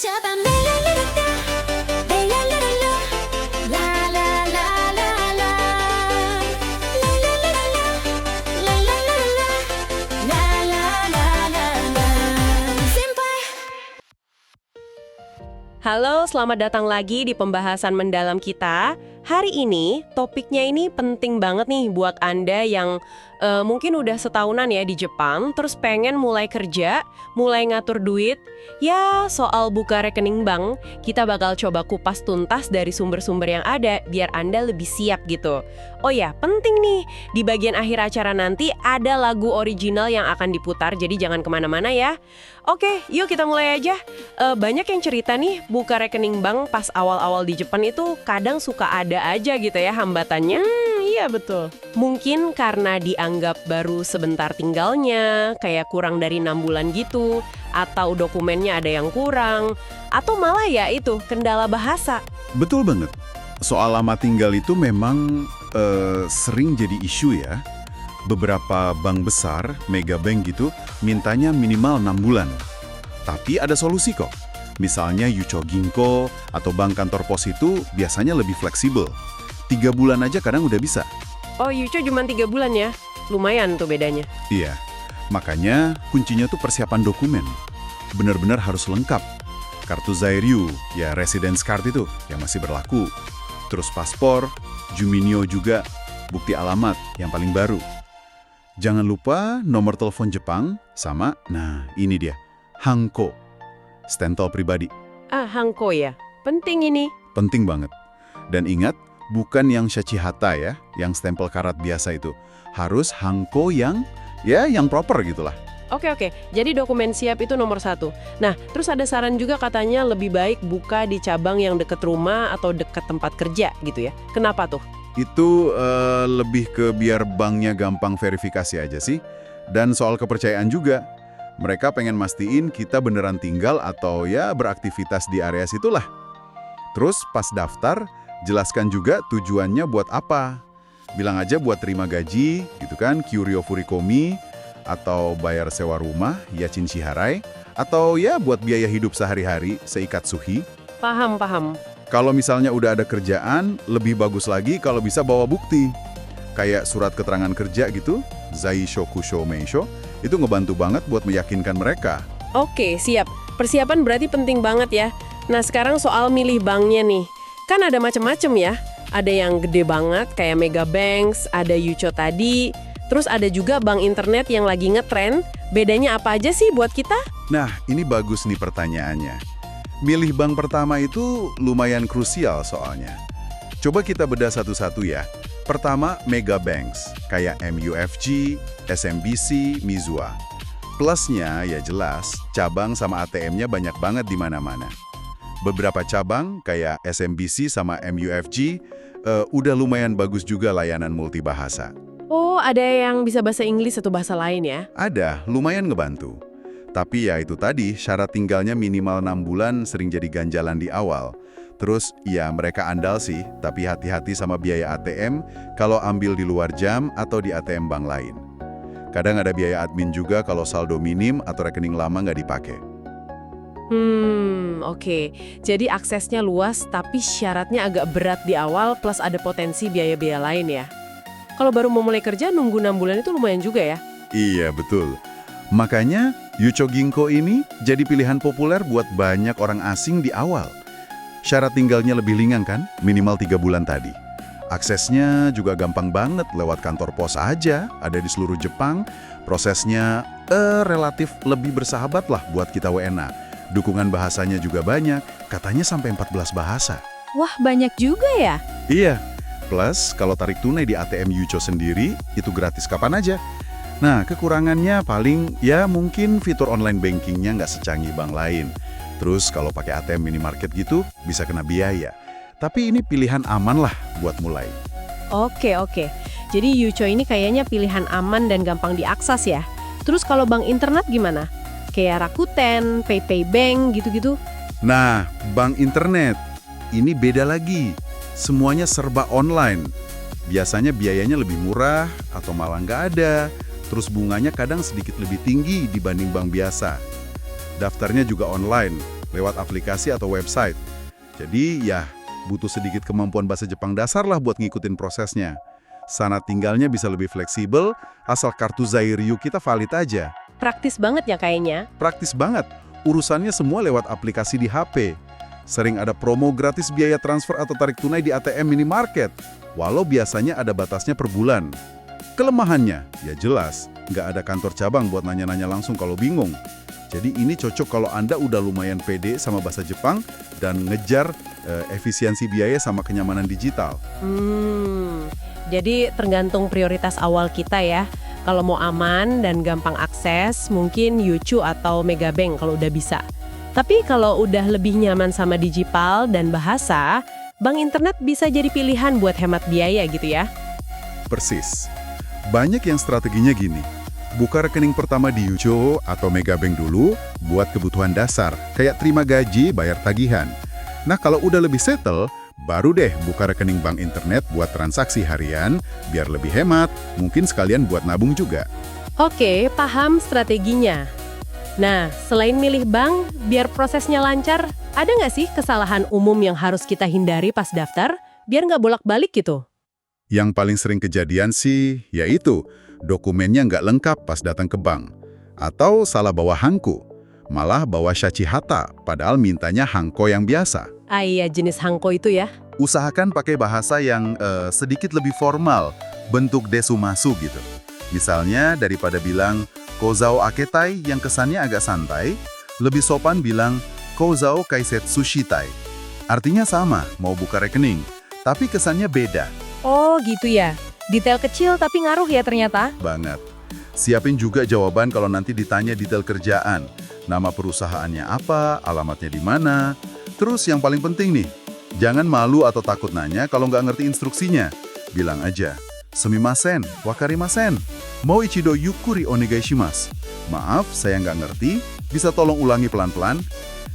잡아 멜랄라라따 멜랄라랄라 라라라라라 랄랄라랄라 랄랄라랄라 라라라라 Senpai. Halo, selamat datang lagi di pembahasan mendalam kita. Hari ini, topiknya ini penting banget nih buat Anda yang mungkin udah setahunan ya di Jepang, terus pengen mulai kerja, mulai ngatur duit. Ya, soal buka rekening bank, kita bakal coba kupas tuntas dari sumber-sumber yang ada, biar Anda lebih siap gitu. Oh ya, penting nih, di bagian akhir acara nanti ada lagu original yang akan diputar, jadi jangan kemana-mana ya. Oke, yuk kita mulai aja. Banyak yang cerita nih, buka rekening bank pas awal-awal di Jepang itu kadang suka ada aja gitu ya hambatannya. Iya betul. Mungkin karena dianggap baru sebentar tinggalnya, kayak kurang dari 6 bulan gitu, atau dokumennya ada yang kurang, atau malah ya itu, kendala bahasa. Betul banget. Soal lama tinggal itu memang sering jadi isu ya. Beberapa bank besar, mega bank gitu, mintanya minimal 6 bulan. Tapi ada solusi kok. Misalnya Yucho Ginko atau bank kantor pos itu biasanya lebih fleksibel. 3 bulan aja kadang udah bisa. Oh, Yucho cuma 3 bulan ya? Lumayan tuh bedanya. Iya, makanya kuncinya tuh persiapan dokumen. Benar-benar harus lengkap. Kartu Zairyu, ya residence card itu yang masih berlaku. Terus paspor, Juminyo juga, bukti alamat yang paling baru. Jangan lupa nomor telepon Jepang sama, nah ini dia, Hanko, stempel pribadi. Ah, Hanko ya? Penting ini. Penting banget. Dan ingat, bukan yang Shachihata ya, yang stempel karat biasa itu. Harus Hanko yang proper gitulah. Oke, jadi dokumen siap itu nomor 1. Nah, terus ada saran juga katanya lebih baik buka di cabang yang deket rumah atau deket tempat kerja gitu ya. Kenapa tuh? Itu lebih ke biar banknya gampang verifikasi aja sih. Dan soal kepercayaan juga. Mereka pengen mastiin kita beneran tinggal atau ya beraktivitas di area situlah. Terus pas daftar, jelaskan juga tujuannya buat apa. Bilang aja buat terima gaji, gitu kan, Kyuryo Furikomi, atau bayar sewa rumah, Yachin Shiharai, atau ya buat biaya hidup sehari-hari, Seikatsuhi. Paham. Kalau misalnya udah ada kerjaan, lebih bagus lagi kalau bisa bawa bukti. Kayak surat keterangan kerja gitu, Zaishokusho Meisho, itu ngebantu banget buat meyakinkan mereka. Oke, siap. Persiapan berarti penting banget ya. Nah, sekarang soal milih banknya nih. Kan ada macam-macam ya. Ada yang gede banget kayak Mega Banks, ada Yucho tadi. Terus ada juga bank internet yang lagi ngetren. Bedanya apa aja sih buat kita? Nah, ini bagus nih pertanyaannya. Milih bank pertama itu lumayan krusial soalnya. Coba kita bedah satu-satu ya. Pertama, Mega Banks, kayak MUFG, SMBC, Mizuho. Plusnya ya jelas, cabang sama ATM-nya banyak banget di mana-mana. Beberapa cabang kayak SMBC sama MUFG udah lumayan bagus juga layanan multibahasa. Oh, ada yang bisa bahasa Inggris atau bahasa lain ya? Ada, lumayan ngebantu. Tapi ya itu tadi, syarat tinggalnya minimal 6 bulan sering jadi ganjalan di awal. Terus, ya mereka andal sih, tapi hati-hati sama biaya ATM kalau ambil di luar jam atau di ATM bank lain. Kadang ada biaya admin juga kalau saldo minim atau rekening lama nggak dipakai. Oke. Jadi aksesnya luas, tapi syaratnya agak berat di awal, plus ada potensi biaya-biaya lain ya. Kalau baru mau mulai kerja, nunggu 6 bulan itu lumayan juga ya? Iya, betul. Makanya, Yucho Ginko ini jadi pilihan populer buat banyak orang asing di awal. Syarat tinggalnya lebih ringan kan, minimal 3 bulan tadi. Aksesnya juga gampang banget lewat kantor pos aja, ada di seluruh Jepang. Prosesnya relatif lebih bersahabat lah buat kita WNA. Dukungan bahasanya juga banyak, katanya sampai 14 bahasa. Wah, banyak juga ya? Iya, plus kalau tarik tunai di ATM Yucho sendiri, itu gratis kapan aja. Nah, kekurangannya paling ya mungkin fitur online bankingnya nggak secanggih bank lain. Terus kalau pakai ATM minimarket gitu, bisa kena biaya. Tapi ini pilihan aman lah buat mulai. Oke. Jadi Yucho ini kayaknya pilihan aman dan gampang diakses ya. Terus kalau bank internet gimana? Kayak Rakuten, PayPay Bank gitu-gitu? Nah, bank internet, ini beda lagi. Semuanya serba online. Biasanya biayanya lebih murah atau malah nggak ada. Terus bunganya kadang sedikit lebih tinggi dibanding bank biasa. Daftarnya juga online, lewat aplikasi atau website. Jadi ya, butuh sedikit kemampuan bahasa Jepang dasar lah buat ngikutin prosesnya. Sana tinggalnya bisa lebih fleksibel, asal kartu Zairyu kita valid aja. Praktis banget ya kayaknya. Praktis banget, urusannya semua lewat aplikasi di HP. Sering ada promo gratis biaya transfer atau tarik tunai di ATM minimarket, walau biasanya ada batasnya per bulan. Kelemahannya, ya jelas, nggak ada kantor cabang buat nanya-nanya langsung kalau bingung. Jadi ini cocok kalau Anda udah lumayan pede sama bahasa Jepang dan ngejar efisiensi biaya sama kenyamanan digital. Jadi tergantung prioritas awal kita ya. Kalau mau aman dan gampang akses, mungkin Yuchu atau Megabank kalau udah bisa. Tapi kalau udah lebih nyaman sama digital dan bahasa, bank internet bisa jadi pilihan buat hemat biaya gitu ya. Persis. Banyak yang strateginya gini. Buka rekening pertama di Yucho atau Megabank dulu buat kebutuhan dasar, kayak terima gaji, bayar tagihan. Nah kalau udah lebih settle, baru deh buka rekening bank internet buat transaksi harian, biar lebih hemat, mungkin sekalian buat nabung juga. Oke, paham strateginya. Nah, selain milih bank, biar prosesnya lancar, ada nggak sih kesalahan umum yang harus kita hindari pas daftar, biar nggak bolak-balik gitu? Yang paling sering kejadian sih, yaitu dokumennya nggak lengkap pas datang ke bank. Atau salah bawa hangko, malah bawa shachihata, padahal mintanya hangko yang biasa. Ah iya, jenis hangko itu ya. Usahakan pakai bahasa yang sedikit lebih formal, bentuk desumasu gitu. Misalnya daripada bilang kozao aketai yang kesannya agak santai, lebih sopan bilang kozao kaisetsu shitai. Artinya sama, mau buka rekening, tapi kesannya beda. Oh gitu ya. Detail kecil tapi ngaruh ya ternyata. Banget. Siapin juga jawaban kalau nanti ditanya detail kerjaan. Nama perusahaannya apa, alamatnya di mana. Terus yang paling penting nih, jangan malu atau takut nanya kalau nggak ngerti instruksinya. Bilang aja, sumimasen, wakarimasen, mau ichido yukuri onegaishimasu. Maaf, saya nggak ngerti, bisa tolong ulangi pelan-pelan?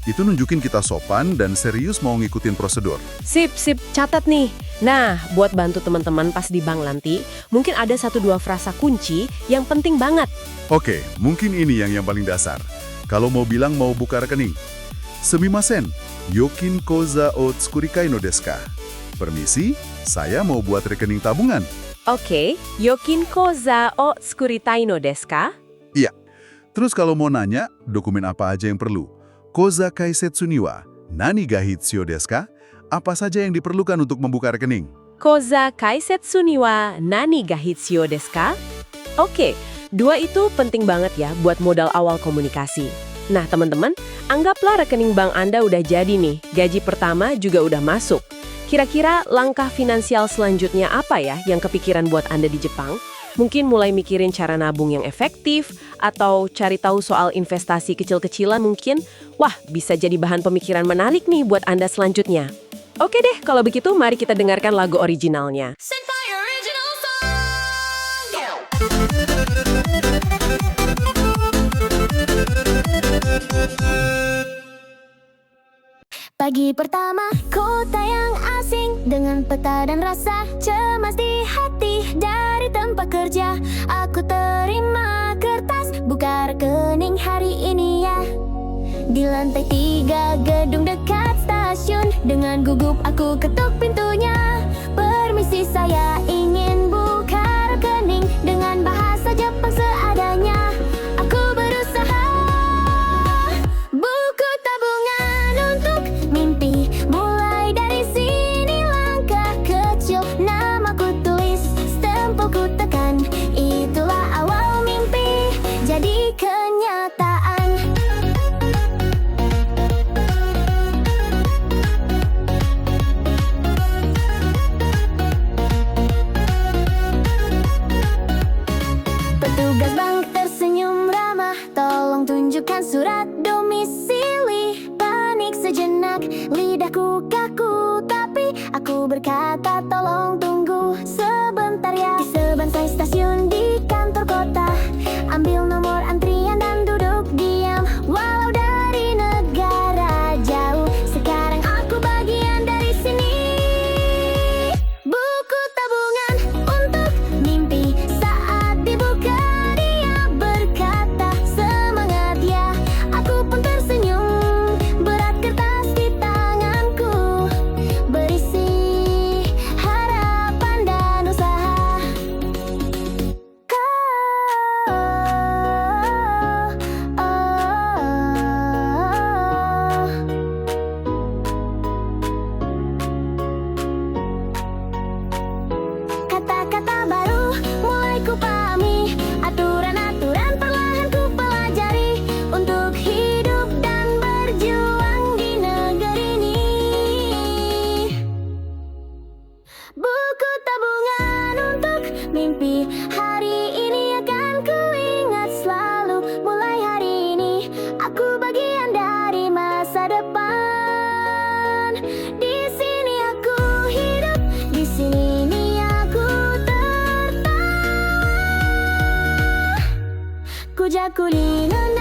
Itu nunjukin kita sopan dan serius mau ngikutin prosedur. Sip, catat nih. Nah, buat bantu teman-teman pas di bank nanti, mungkin ada 1-2 frasa kunci yang penting banget. Oke, mungkin ini yang paling dasar. Kalau mau bilang mau buka rekening. Sumimasen, yokin koza o tsukurikai no desu ka? Permisi, saya mau buat rekening tabungan. Oke, yokin koza o tsukuritai no desu ka? Iya. Terus kalau mau nanya, dokumen apa aja yang perlu? Koza kaisetsu ni wa nani ga hitsuyou desu ka? Apa saja yang diperlukan untuk membuka rekening? Koza kaisetsu ni wa nani ga hitsuyou desu ka? Oke, 2 itu penting banget ya buat modal awal komunikasi. Nah, teman-teman, anggaplah rekening bank Anda udah jadi nih, gaji pertama juga udah masuk. Kira-kira langkah finansial selanjutnya apa ya yang kepikiran buat Anda di Jepang? Mungkin mulai mikirin cara nabung yang efektif, atau cari tahu soal investasi kecil-kecilan mungkin. Wah, bisa jadi bahan pemikiran menarik nih buat Anda selanjutnya. Oke deh, kalau begitu mari kita dengarkan lagu originalnya. Senpai Original Song. Pagi pertama, kota yang asing dengan peta dan rasa cemas di hati. Dari tempat kerja, aku terima kertas buka rekening hari ini ya. Di lantai 3 gedung dekat stasiun, dengan gugup aku ketuk pintunya. Permisi, saya ingin buka rekening dengan bahasa Jepang seadanya. Aku berusaha buku tabungan untuk mimpi. Mulai dari sini langkah kecil, namaku tulis, stempelku tekan. Itulah awal mimpi jadi kenyataan. Petugas bank tersenyum ramah, tolong tunjukkan surat domisili. Panik sejenak, lidahku kaku, tapi aku berkata tolong tunggu sebentar ya. Di sebangsai stasiun di kantor kota, ambil nomor antrian dan duduk diam. Walau dari negara jauh, sekarang aku bagian dari sini. Buku tabungan untuk mimpi, saat dibuka dia berkata semangat ya. Aku pun tersenyum, berat masa depan. Di sini aku hidup, di sini aku tertawa. Kuja kulino